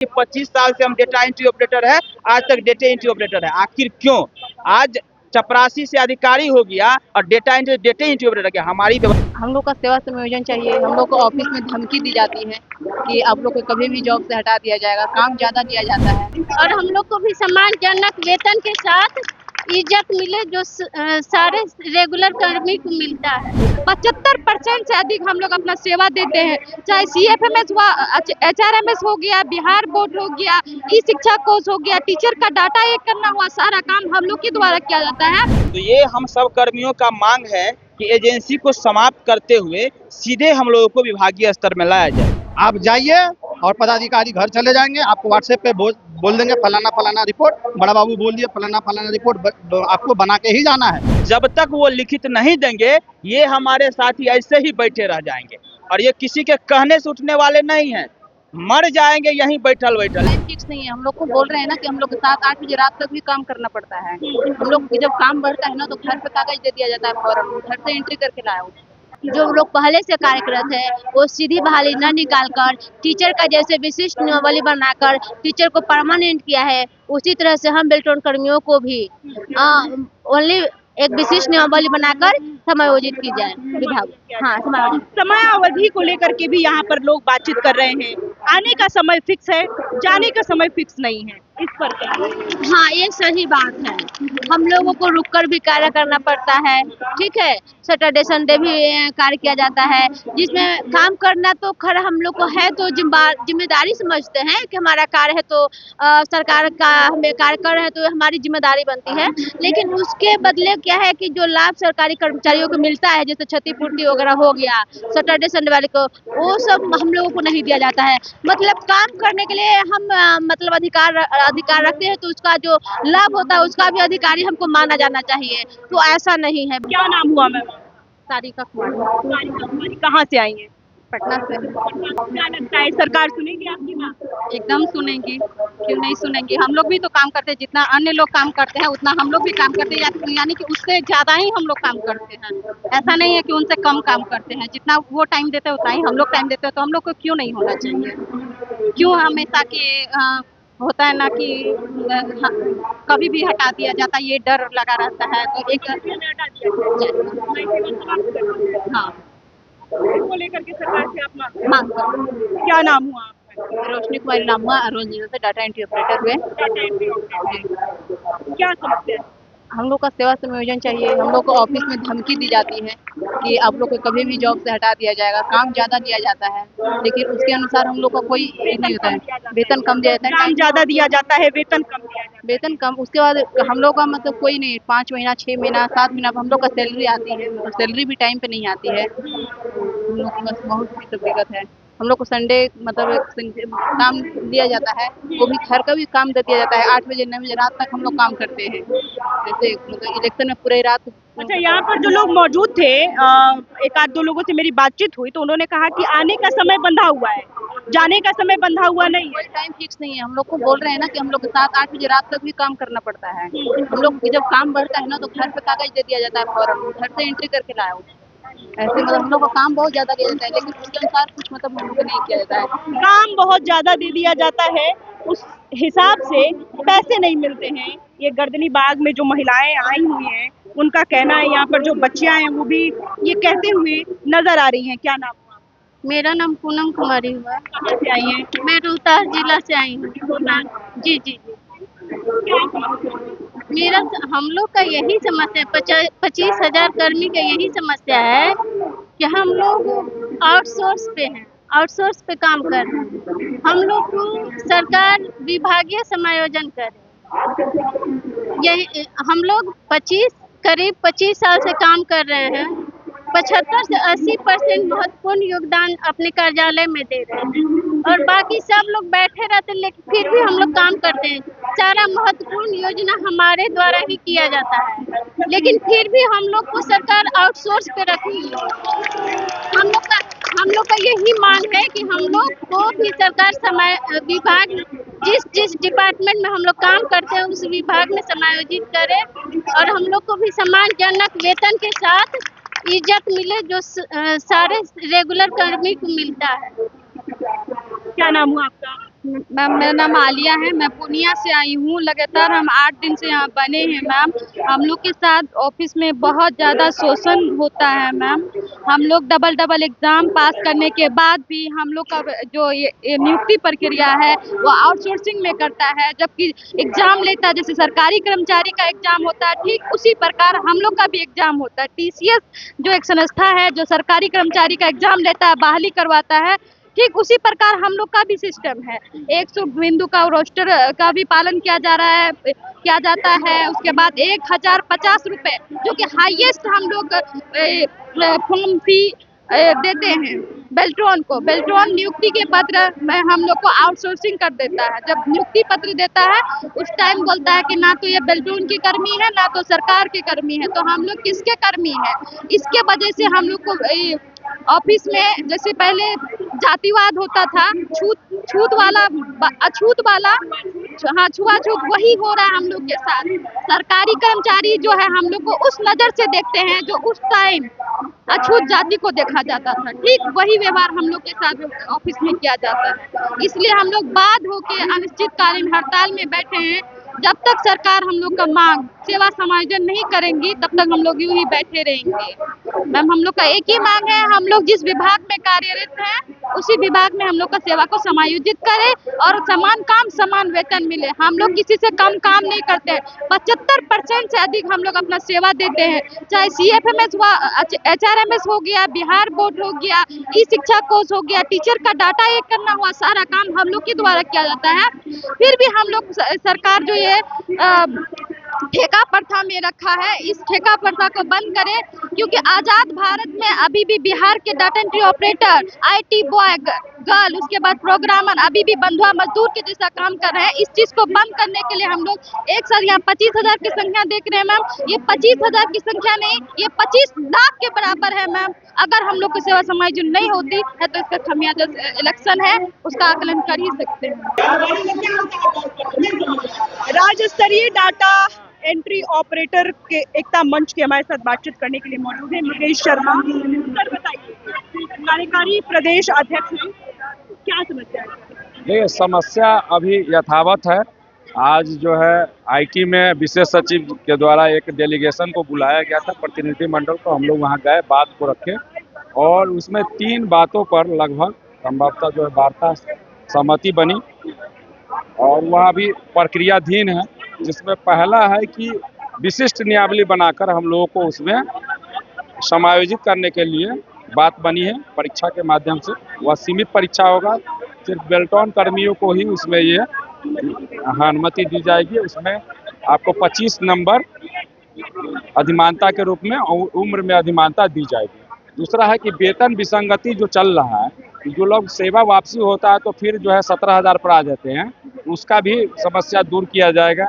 कि 25 साल से हम डेटा एंट्री ऑपरेटर है, आज तक डेटा एंट्री ऑपरेटर है। आखिर क्यों? आज चपरासी से अधिकारी हो गया और डेटा एंट्री ऑपरेटर गया। हमारी हम लोग का सेवा समायोजन चाहिए। हम लोग को ऑफिस में धमकी दी जाती है कि आप लोग को कभी भी जॉब से हटा दिया जाएगा, काम ज्यादा दिया जाता है और हम लोग को भी सम्मानजनक वेतन के साथ इज्जत मिले जो सारे रेगुलर कर्मी को मिलता है। 75% से अधिक हम लोग अपना सेवा देते हैं, चाहे CFMS हुआ, HRMS हो गया, बिहार बोर्ड हो गया, ई शिक्षा कोर्स हो गया, टीचर का डाटा एक करना हुआ, सारा काम हम लोग के द्वारा किया जाता है। तो ये हम सब कर्मियों का मांग है कि एजेंसी को समाप्त करते हुए सीधे हम लोगों को विभागीय स्तर में लाया जाए। आप जाइए और पदाधिकारी घर चले जाएंगे, आपको व्हाट्सएप पे बोल देंगे फलाना फलाना रिपोर्ट, बड़ा बाबू बोल दिए फलाना फलाना रिपोर्ट आपको बना के ही जाना है। जब तक वो लिखित नहीं देंगे ये हमारे साथी ऐसे ही बैठे रह जाएंगे और ये किसी के कहने से उठने वाले नहीं हैं, मर जाएंगे यहीं बैठल बैठल। फिक्स नहीं है, हम लोग को बोल रहे हैं ना कि हम लोग 7-8 बजे रात तक भी काम करना पड़ता है। हम लोग जब काम बढ़ता है ना तो घर पे कागज दे दिया जाता है, फॉर्म घर से एंट्री करके लाओ। जो लोग पहले से कार्यरत है वो सीधी बहाली न निकालकर टीचर का जैसे विशिष्ट नियमावली बनाकर टीचर को परमानेंट किया है, उसी तरह से हम बेल्ट्रॉन कर्मियों को भी ओनली एक विशिष्ट नियमावली बनाकर समायोजित की जाए विभाग। हाँ, समयावधि को लेकर के भी यहाँ पर लोग बातचीत कर रहे हैं। आने का समय फिक्स है, जाने का समय फिक्स नहीं है, इस पर क्या? हाँ, ये सही बात है। हम लोगों को रुककर भी कार्य करना पड़ता है, ठीक है। सैटरडे संडे भी कार्य किया जाता है, जिसमें काम करना तो खैर हम लोग को है, तो जिम्मेदारी समझते हैं कि हमारा कार्य है तो सरकार का हमें कार्य कर रहे हैं तो हमारी जिम्मेदारी बनती है। लेकिन उसके बदले क्या है कि जो लाभ सरकारी कर्मचारियों को मिलता है, जैसे क्षतिपूर्ति वगैरह हो गया सैटरडे संडे वाले को, वो सब हम लोगों को नहीं दिया जाता है। मतलब काम करने के लिए हम मतलब अधिकार रखते हैं, तो उसका जो लाभ होता है उसका भी अधिकारी हमको माना जाना चाहिए, तो ऐसा नहीं है। क्या नाम हुआ मैम? सारिका कुमारी। कहाँ से आई हैं? पटना से। क्या लगता है सरकार सुनेगी आपकी बात? एकदम सुनेंगी, क्यों नहीं सुनेंगी। हम लोग भी तो काम करते हैं, जितना अन्य लोग काम करते हैं उतना हम लोग भी काम करते हैं, यानी कि उससे ज्यादा ही हम लोग काम करते हैं। ऐसा नहीं है कि उनसे कम काम करते हैं, जितना वो टाइम देते हैं उतना ही हम लोग टाइम देते हैं, तो हम लोग को क्यों नहीं होना चाहिए? क्यों हमेशा के होता है ना कि कभी भी हटा दिया जाता है, ये डर लगा रहता है, तो एक हाँ इसको लेकर के सरकार से आप मांग कर। क्या नाम हुआ आपका? रोशनी कुमारी नाम हुआ, अरोल जिला से डाटा एंट्री ऑपरेटर हुए। Data entry operator. क्या समस्या है? हम लोग का सेवा समायोजन चाहिए। हम लोग को ऑफिस में धमकी दी जाती है कि आप लोग को कभी भी जॉब से हटा दिया जाएगा, काम ज्यादा दिया जाता है, लेकिन उसके अनुसार हम लोग का कोई नहीं होता है। वेतन कम दिया जाता है, काम ज्यादा दिया जाता है, वेतन कम दिया जाता है। वेतन कम। उसके बाद हम लोग का मतलब कोई नहीं, 5 महीना 6 महीना 7 महीना हम लोग का सैलरी आती है, मतलब सैलरी भी टाइम पे नहीं आती है। हम लोग को बस बहुत ही दिक्कत है। हम लोग को संडे मतलब काम दिया जाता है, वो भी घर का भी काम दे दिया जाता है। 8 बजे 9 बजे रात तक हम लोग काम करते हैं, जैसे मतलब इलेक्शन में पूरे रात। अच्छा, यहाँ पर जो लोग मौजूद थे, एक आध दो लोगों से मेरी बातचीत हुई तो उन्होंने कहा कि आने का समय बंधा हुआ है, जाने का समय बंधा हुआ नहीं है। कोई टाइम फिक्स नहीं है। हम लोग को बोल रहे हैं ना कि हम लोग 7-8 बजे रात तक भी काम करना पड़ता है। हम लोग जब काम बढ़ता है ना तो घर पे कागज दे दिया जाता है, फॉर्म घर से एंट्री करके लाओ। ऐसे मतलब हम लोग का काम बहुत ज्यादा दिया जाता है, लेकिन उसके अनुसार कुछ मतलब हम लोग को नहीं किया जाता है। काम बहुत ज्यादा दे दिया जाता है, उस हिसाब से पैसे नहीं मिलते हैं। ये गर्दनी बाग में जो महिलाएं आई हुई हैं उनका कहना है, यहाँ पर जो बच्चियां हैं वो भी ये कहते हुए नजर आ रही हैं। क्या नाम हुआ? मेरा नाम पूनम कुमारी हुआ। कहाँ से आई हैं? मैं रोहतास जिला से आई हूँ। जी जी जी। मेरा हम लोग का यही समस्या है, 25,000 कर्मी का यही समस्या है कि हम लोग आउटसोर्स पे हैं, आउटसोर्स पे काम कर रहे हैं। हम लोग को सरकार विभागीय समायोजन करे। यही हम लोग करीब 25 साल से काम कर रहे हैं। 75 से 80% महत्वपूर्ण योगदान अपने कार्यालय में दे रहे हैं और बाकी सब लोग बैठे रहते हैं, लेकिन फिर भी हम लोग काम करते हैं। सारा महत्वपूर्ण योजना हमारे द्वारा ही किया जाता है, लेकिन फिर भी हम लोग को सरकार आउटसोर्स पे रखी है। हम लोग का यही मांग है कि हम लोग को भी सरकार विभाग जिस डिपार्टमेंट में हम लोग काम करते हैं उस विभाग में समायोजित करे और हम लोग को भी सम्मानजनक वेतन के साथ इज्जत मिले जो सारे रेगुलर कर्मी को मिलता है। क्या नाम हुआ आपका? मैम मेरा नाम आलिया है, मैं पूर्णिया से आई हूँ। लगातार हम 8 दिन से यहाँ बने हैं मैम। हम लोग के साथ ऑफिस में बहुत ज़्यादा शोषण होता है मैम। हम लोग डबल एग्ज़ाम पास करने के बाद भी हम लोग का जो ये नियुक्ति प्रक्रिया है वो आउटसोर्सिंग में करता है, जबकि एग्ज़ाम लेता है जैसे सरकारी कर्मचारी का एग्ज़ाम होता है, ठीक उसी प्रकार हम लोग का भी एग्ज़ाम होता है। टीसीएस जो एक संस्था है जो सरकारी कर्मचारी का एग्ज़ाम लेता है, बहाली करवाता है, ठीक उसी प्रकार हम लोग का भी सिस्टम है। 100 बिंदु का रोस्टर का भी पालन किया जाता है। उसके बाद 1050 रुपए जो कि हाईएस्ट हम लोग फॉर्म फी देते हैं बेल्ट्रॉन नियुक्ति के पत्र में हम लोग को आउटसोर्सिंग कर देता है। जब नियुक्ति पत्र देता है उस टाइम बोलता है कि ना तो ये बेल्ट्रॉन की कर्मी है ना तो सरकार के कर्मी है, तो हम लोग किसके कर्मी है? इसके वजह से हम लोग को ऑफिस में जैसे पहले जातिवाद होता था, छूत वाला हाँ छुआछूत वही हो रहा है हम लोग के साथ। सरकारी कर्मचारी जो है हम लोग को उस नज़र से देखते हैं जो उस टाइम अछूत जाति को देखा जाता था, ठीक वही व्यवहार हम लोग के साथ ऑफिस में किया जाता है। इसलिए हम लोग बाध्य होकर अनिश्चितकालीन हड़ताल में बैठे हैं। जब तक सरकार हम लोग का मांग सेवा समायोजन नहीं करेंगी तब तक हम लोग यूं ही बैठे रहेंगे। मैम हम लोग का एक ही मांग है, हम लोग जिस विभाग में कार्यरत हैं उसी विभाग में हम लोग का सेवा को समायोजित करें और समान काम समान वेतन मिले। हम लोग किसी से कम काम नहीं करते हैं। 75% से अधिक हम लोग अपना सेवा देते हैं, चाहे CFMS हुआ, HRMS हो गया, बिहार बोर्ड हो गया, ई शिक्षा कोर्स हो गया, टीचर का डाटा एक करना हुआ, सारा काम हम लोग के द्वारा किया जाता है। फिर भी हम लोग सरकार जो ये ठेका प्रथा में रखा है, इस ठेका प्रथा को बंद करें, क्योंकि आजाद भारत में अभी भी बिहार के data entry operator, IT boy girl, उसके बाद प्रोग्रामर अभी भी बंधुआ मजदूर के जैसा काम कर रहे हैं। इस चीज को बंद करने के लिए हम लोग एक साथ यहाँ 25,000 की संख्या देख रहे हैं मैम। ये 25,000 की संख्या नहीं, ये 25 लाख के बराबर है मैम। अगर हम लोग की सेवा समायोजन नहीं होती है तो इसका खमियाजा इलेक्शन है, उसका आकलन कर ही सकते हैं। राज्य स्तरीय डाटा एंट्री ऑपरेटर के एकता मंच के हमारे साथ बातचीत करने के लिए मौजूद है मुकेश शर्मा। सर बताइए, कार्यकारी प्रदेश अध्यक्ष हैं, क्या समस्या है? ये समस्या अभी यथावत है। आज जो है IT में विशेष सचिव के द्वारा एक डेलीगेशन को बुलाया गया था, प्रतिनिधि मंडल को। हम लोग वहाँ गए, बात को रखे और उसमें 3 बातों पर लगभग संभवतः जो है वार्ता सहमति बनी और वह अभी प्रक्रियाधीन है, जिसमें पहला है कि विशिष्ट नियमावली बनाकर हम लोगों को उसमें समायोजित करने के लिए बात बनी है परीक्षा के माध्यम से। वह सीमित परीक्षा होगा, सिर्फ बेल्ट्रॉन कर्मियों को ही उसमें ये अनुमति दी जाएगी। उसमें आपको 25 नंबर अधिमानता के रूप में और उम्र में अधिमानता दी जाएगी। दूसरा है कि वेतन विसंगति जो चल रहा है, जो लोग सेवा वापसी होता है तो फिर जो है 17,000 पर आ जाते हैं, उसका भी समस्या दूर किया जाएगा।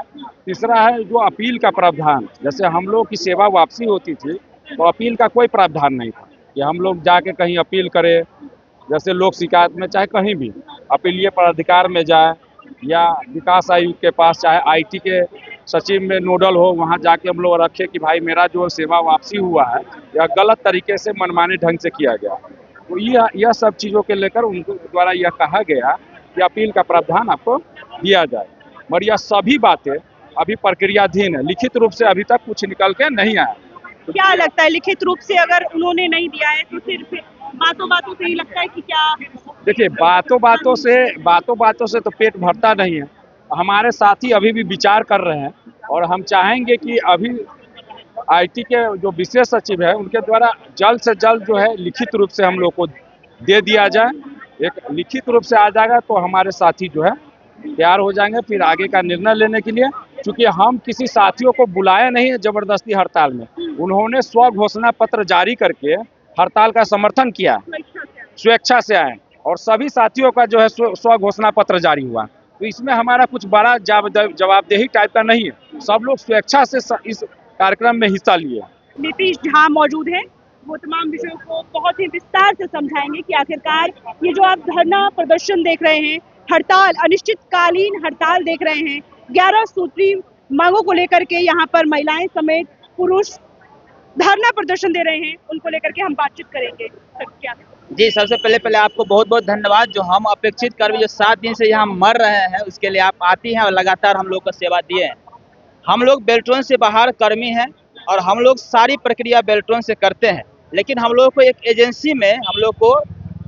तीसरा है जो अपील का प्रावधान, जैसे हम लोग की सेवा वापसी होती थी तो अपील का कोई प्रावधान नहीं था कि हम लोग जाके कहीं अपील करें, जैसे लोक शिकायत में चाहे कहीं भी अपीलीय प्राधिकार में जाए या विकास आयुक्त के पास, चाहे IT के सचिव में नोडल हो, वहाँ जाके हम लोग रखे कि भाई मेरा जो सेवा वापसी हुआ है या गलत तरीके से मनमाने ढंग से किया गया। तो यह सब चीज़ों के लेकर उनको द्वारा यह कहा गया कि अपील का प्रावधान आपको दिया जाए। मगर यह सभी बातें अभी प्रक्रियाधीन है, लिखित रूप से अभी तक कुछ निकल के नहीं आया। क्या लगता है लिखित रूप से अगर उन्होंने नहीं दिया है तो सिर्फ बातों से ही लगता है कि क्या? देखिए, बातों से तो पेट भरता नहीं है। हमारे साथी अभी भी विचार कर रहे हैं और हम चाहेंगे कि अभी IT के जो विशेष सचिव है उनके द्वारा जल्द से जल्द जो है लिखित रूप से हम लोग को दे दिया जाए। एक लिखित रूप से आ जाएगा तो हमारे साथी जो है तैयार हो जाएंगे फिर आगे का निर्णय लेने के लिए। क्योंकि हम किसी साथियों को बुलाए नहीं है जबरदस्ती हड़ताल में, उन्होंने स्व घोषणा पत्र जारी करके हड़ताल का समर्थन किया, स्वेच्छा से आए और सभी साथियों का जो है स्व घोषणा पत्र जारी हुआ। तो इसमें हमारा कुछ बड़ा जवाबदेही टाइप का नहीं है, सब लोग स्वेच्छा से इस कार्यक्रम में हिस्सा लिए। नीतीश झा मौजूद हैं, वो तमाम विषयों को बहुत ही विस्तार से समझाएंगे कि आखिरकार ये जो आप धरना प्रदर्शन देख रहे हैं, हड़ताल, अनिश्चितकालीन हड़ताल देख रहे हैं, 11 सूत्री मांगों को लेकर के यहाँ पर महिलाएं समेत पुरुष धरना प्रदर्शन दे रहे हैं, उनको लेकर के हम बातचीत करेंगे। क्या जी, सबसे पहले आपको बहुत-बहुत धन्यवाद जो हम अपेक्षित कर्मी जो 7 दिन से यहाँ मर रहे हैं, उसके लिए आप आती हैं और लगातार हम लोग को सेवा दिए हैं। हम लोग बेल्ट्रॉन से बाहर कर्मी हैं और हम लोग सारी प्रक्रिया बेल्ट्रॉन से करते हैं, लेकिन हम लोग को एक एजेंसी में हम लोग को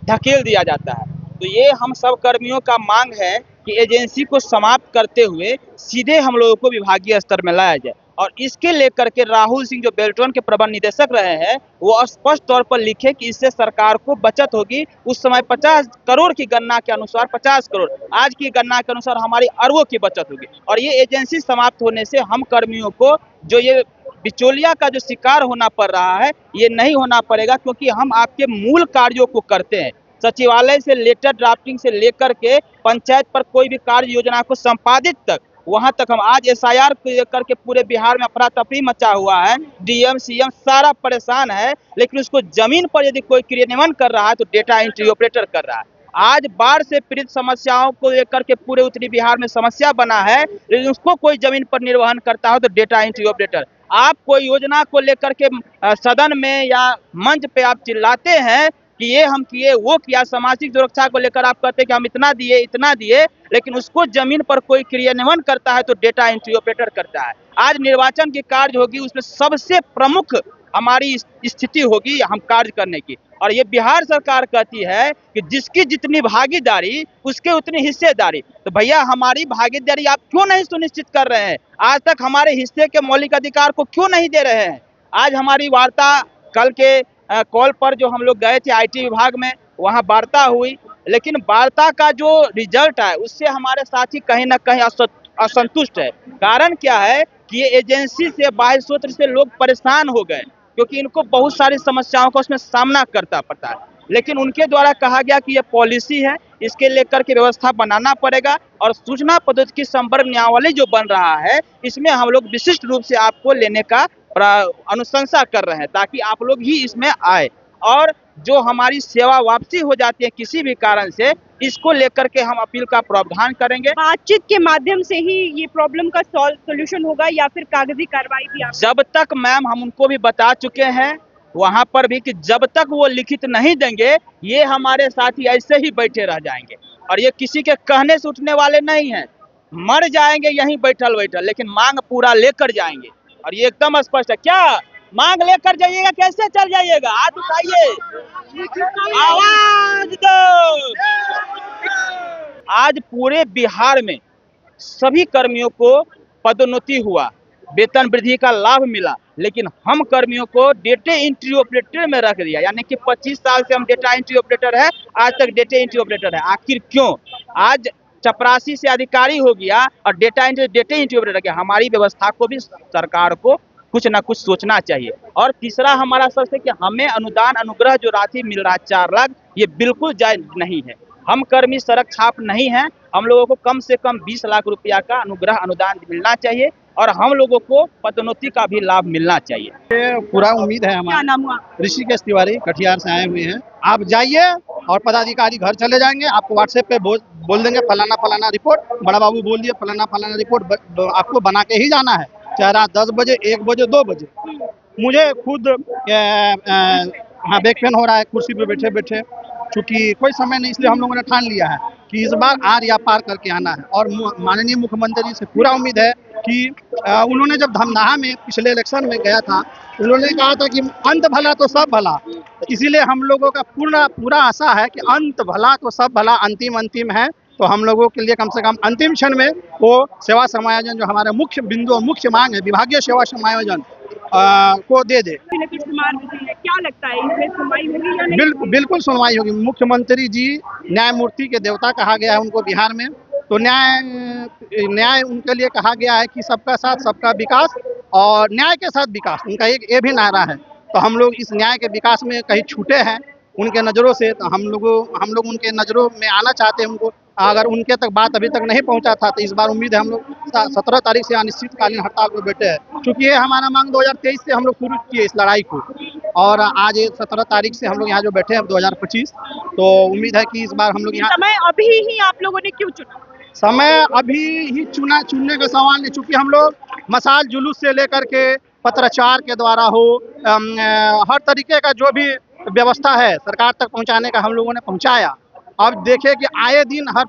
धकेल दिया जाता है। तो ये हम सब कर्मियों का मांग है कि एजेंसी को समाप्त करते हुए सीधे हम लोगों को विभागीय स्तर में लाया जाए और इसके लेकर के राहुल सिंह जो बेल्ट्रॉन के प्रबंध निदेशक रहे हैं वो स्पष्ट तौर पर लिखे कि इससे सरकार को बचत होगी। उस समय 50 करोड़ की गणना के अनुसार 50 करोड़, आज की गणना के अनुसार हमारी अरबों की बचत होगी और ये एजेंसी समाप्त होने से हम कर्मियों को जो ये बिचौलिया का जो शिकार होना पड़ रहा है ये नहीं होना पड़ेगा, क्योंकि हम आपके मूल कार्यों को करते हैं। सचिवालय से लेटर ड्राफ्टिंग से लेकर के पंचायत पर कोई भी कार्य योजना को संपादित तक, वहां तक हम आज एसआईआर को लेकर के पूरे बिहार में अफरा तफरी मचा हुआ है। डीएम सीएम सारा परेशान है, लेकिन उसको जमीन पर यदि कोई क्रियान्वयन कर रहा है तो डेटा एंट्री ऑपरेटर कर रहा है। आज बाढ़ से पीड़ित समस्याओं को लेकर के पूरे उत्तरी बिहार में समस्या बना है, लेकिन उसको कोई जमीन पर निर्वहन करता हो तो डेटा एंट्री ऑपरेटर। आप कोई योजना को लेकर के सदन में या मंच पे आप चिल्लाते हैं कि ये हम किए वो किया, सामाजिक सुरक्षा को लेकर आप कहते हैं कि हम इतना दिए, लेकिन उसको जमीन पर कोई क्रियान्वयन करता है तो डेटा एंट्री ऑपरेटर करता है। आज निर्वाचन की कार्य होगी, उसमें सबसे प्रमुख हमारी स्थिति होगी हम कार्य करने की, और ये बिहार सरकार कहती है कि जिसकी जितनी भागीदारी उसके उतनी हिस्सेदारी। तो भैया हमारी भागीदारी आप क्यों नहीं सुनिश्चित कर रहे हैं? आज तक हमारे हिस्से के मौलिक अधिकार को क्यों नहीं दे रहे हैं? आज हमारी वार्ता कल के कॉल पर जो हम लोग गए थे आईटी विभाग में, वहाँ वार्ता हुई, लेकिन वार्ता का जो रिजल्ट है उससे हमारे साथी कहीं ना कहीं असंतुष्ट है। कारण क्या है कि ये एजेंसी से बाह्य सूत्र से लोग परेशान हो गए, क्योंकि इनको बहुत सारी समस्याओं का उसमें सामना करता पड़ता है। लेकिन उनके द्वारा कहा गया कि ये पॉलिसी है, इसके लेकर के व्यवस्था बनाना पड़ेगा, और सूचना प्रौद्योगिकी संवर्ग नियमावली जो बन रहा है इसमें हम लोग विशिष्ट रूप से आपको लेने का अनुशंसा कर रहे हैं ताकि आप लोग ही इसमें आए, और जो हमारी सेवा वापसी हो जाती है किसी भी कारण से, इसको लेकर के हम अपील का प्रावधान करेंगे। बातचीत के माध्यम से ही ये प्रॉब्लम का सोल्यूशन होगा या फिर कागजी कार्रवाई भी? जब तक मैम हम उनको भी बता चुके हैं वहां पर भी कि जब तक वो लिखित नहीं देंगे ये हमारे साथी ऐसे ही बैठे रह जाएंगे, और ये किसी के कहने से उठने वाले नहीं हैं। मर जाएंगे यहीं बैठल बैठल, लेकिन मांग पूरा लेकर जाएंगे, और ये एकदम स्पष्ट है। क्या मांग लेकर जाइएगा? कैसे चल जाइएगा? हाथ उठाइए, आवाज दो। आज पूरे बिहार में सभी कर्मियों को पदोन्नति हुआ, वेतन वृद्धि का लाभ मिला, लेकिन हम कर्मियों को डेटा एंट्री ऑपरेटर में रख दिया, यानी कि 25 साल से हम डेटा एंट्री ऑपरेटर है, आज तक डेटा एंट्री ऑपरेटर है। आखिर क्यों? आज चपरासी से अधिकारी हो गया और डेटा एंट्री ऑपरेटर गया। हमारी व्यवस्था को भी सरकार को कुछ ना कुछ सोचना चाहिए। और तीसरा हमारा सबसे कि हमें अनुदान अनुग्रह जो राशि मिल रहा है 4 लाख, ये बिल्कुल जायज नहीं है। हम कर्मी सड़क छाप नहीं है, हम लोगों को कम से कम 20 लाख रुपया का अनुग्रह अनुदान मिलना चाहिए, और हम लोगों को पदोन्नति का भी लाभ मिलना चाहिए। पूरा उम्मीद है क्या हमारा। नाम हुआ? ऋषिकेश तिवारी कटिहार से आए हुए हैं। आप जाइए और पदाधिकारी घर चले जाएंगे, आपको व्हाट्सएप पे बोल देंगे फलाना फलाना रिपोर्ट, बड़ा बाबू बोल दिए फलाना फलाना रिपोर्ट, आपको बना के ही जाना है, चाहे रात 10 बजे 1 बजे 2 बजे। मुझे खुद हाँ बैक पेन हो रहा है कुर्सी पे बैठे बैठे, चूँकि कोई समय नहीं, इसलिए हम लोगों ने ठान लिया है कि इस बार आर या पार करके आना है। और माननीय मुख्यमंत्री जी से पूरा उम्मीद है कि उन्होंने जब धमदाहा में पिछले इलेक्शन में गया था, उन्होंने कहा था कि अंत भला तो सब भला, इसीलिए हम लोगों का पूरा आशा है कि अंत भला तो सब भला, अंतिम है। तो हम लोगों के लिए कम से कम अंतिम क्षण में वो सेवा समायोजन जो हमारे मुख्य बिंदु और मुख्य मांग है, विभागीय सेवा समायोजन को दे दे। क्या लगता है इसमें सुनवाई होगी या नहीं? बिल्कुल सुनवाई होगी। मुख्यमंत्री जी न्यायमूर्ति के देवता कहा गया है उनको बिहार में, तो न्याय उनके लिए कहा गया है कि सबका साथ सबका विकास और न्याय के साथ विकास, उनका एक ये भी नारा है। तो हम लोग इस न्याय के विकास में कहीं छूटे हैं उनके नज़रों से, तो हम लोग उनके नज़रों में आना चाहते हैं उनको। अगर उनके तक बात अभी तक नहीं पहुंचा था तो इस बार उम्मीद है हम लोग 17 तारीख से अनिश्चितकालीन हड़ताल पर बैठे हैं, क्योंकि ये हमारा मांग 2023 से हम लोग शुरू किए इस लड़ाई को, और आज 17 तारीख से हम लोग यहाँ जो बैठे हैं 2025, तो उम्मीद है कि इस बार हम लोग यहाँ। समय अभी ही आप लोगों ने क्यों चुना? समय अभी ही चुनने का सवाल नहीं, चूँकि हम लोग मसाल जुलूस से लेकर के पत्राचार के द्वारा हो, हर तरीके का जो भी व्यवस्था है सरकार तक पहुंचाने का, हम लोगों ने पहुंचाया। अब देखिए कि आए दिन हर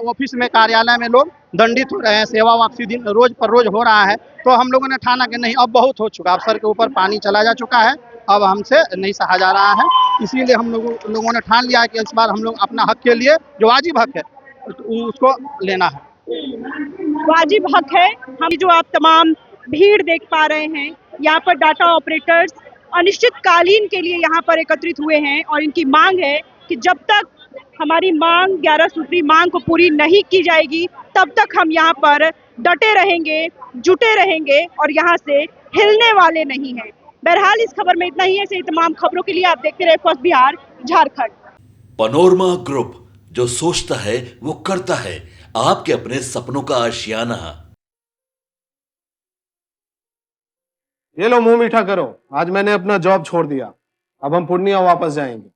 ऑफिस में, कार्यालय में लोग दंडित हो रहे हैं, सेवा वापसी दिन रोज पर रोज हो रहा है। तो हम लोगों ने ठाना कि नहीं, अब बहुत हो चुका, अब सर के ऊपर पानी चला जा चुका है, अब हमसे नहीं सहा जा रहा है। इसीलिए हम लोगों ने ठान लिया है कि इस बार हम लोग अपना हक के लिए, जो वाजिब हक है, उसको लेना है। वाजिब हक है। हम जो आप तमाम भीड़ देख पा रहे हैं, यहाँ पर डाटा ऑपरेटर्स अनिश्चितकालीन के लिए यहाँ पर एकत्रित हुए हैं और इनकी मांग है कि जब तक हमारी मांग 11 सूत्री मांग को पूरी नहीं की जाएगी, तब तक हम यहाँ पर डटे रहेंगे, जुटे रहेंगे और यहाँ से हिलने वाले नहीं हैं। बहरहाल इस खबर में इतना ही है। ऐसे तमाम खबरों के लिए आप देखते रहे first Bihar Jharkhand. Panorama group, जो सोचता है वो करता है। आपके अपने सपनों का आशियाना। ये लो मुंह मीठा करो, आज मैंने अपना जॉब छोड़ दिया, अब हम पूर्णिया वापस जाएंगे।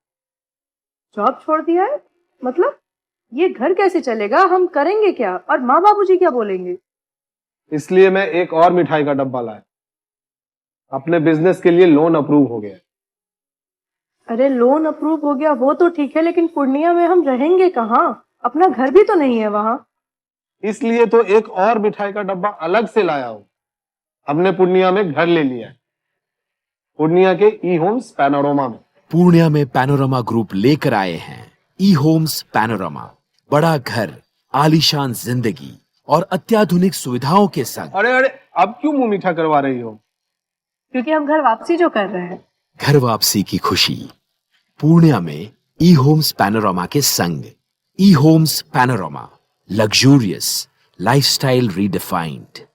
जॉब छोड़ दिया है? मतलब ये घर कैसे चलेगा, हम करेंगे क्या, और माँ बाबूजी क्या बोलेंगे? इसलिए मैं एक और मिठाई का डब्बा लाया, अपने बिजनेस के लिए लोन अप्रूव हो गया। अरे लोन अप्रूव हो गया वो तो ठीक है, लेकिन पूर्णिया में हम रहेंगे कहाँ? अपना घर भी तो नहीं है वहाँ। इसलिए तो एक और मिठाई का डब्बा अलग से लाया हूँ। हमने पूर्णिया में घर ले लिया है, पूर्णिया के ई होम्स पैनोरमा में। पूर्णिया में पैनोरमा ग्रुप लेकर आए हैं ई होम्स पैनोरमा। बड़ा घर, आलीशान जिंदगी और अत्याधुनिक सुविधाओं के संग। अरे अब क्यों मुंह मीठा करवा रही हो? क्योंकि हम घर वापसी जो कर रहे हैं। घर वापसी की खुशी पूर्णिया में ई होम्स पैनोरमा के संग। ई Homes Panorama, luxurious lifestyle redefined.